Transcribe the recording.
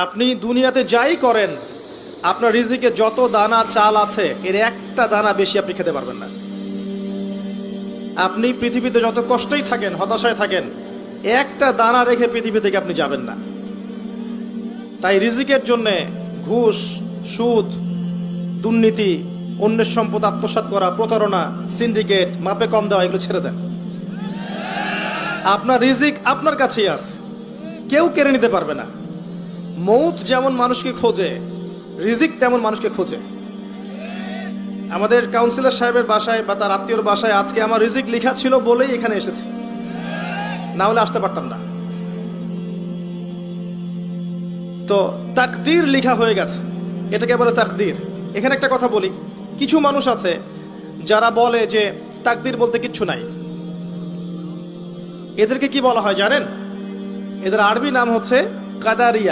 আপনি দুনিয়াতে যাই করেন, আপনার রিজিকে যত দানা চাল আছে এর একটা দানা বেশি আপনি খেতে পারবেন না। আপনি পৃথিবীতে যত কষ্টই থাকেন, হতাশায় থাকেন, একটা দানা রেখে পৃথিবী থেকে আপনি যাবেন না। তাই রিজিকের জন্যে ঘুষ, সুদ, দুর্নীতি, অন্যের সম্পদ আত্মসাৎ করা, প্রতারণা, সিন্ডিকেট, মাপে কম দেওয়া, এগুলো ছেড়ে দেন। আপনার রিজিক আপনার কাছেই আছে, কেউ কেড়ে নিতে পারবে না। মৌত যেমন মানুষকে খোঁজে, রিজিক তেমন মানুষকে খোঁজে। আমাদের কাউন্সিলর সাহেবের বাসায় বা তার আত্মীয়র বাসায় আজকে আমার রিজিক লেখা ছিল বলেই এখানে এসেছি, না হলে আসতে পারতাম না। তো তাকদীর লেখা হয়ে গেছে, এটাকে বলে তাকদীর। এখানে একটা কথা বলি, কিছু মানুষ আছে যারা বলে যে তাকদীর বলতে কিচ্ছু নাই। এদেরকে কি বলা হয় জানেন? এদের আরবি নাম হচ্ছে কাদারিয়া।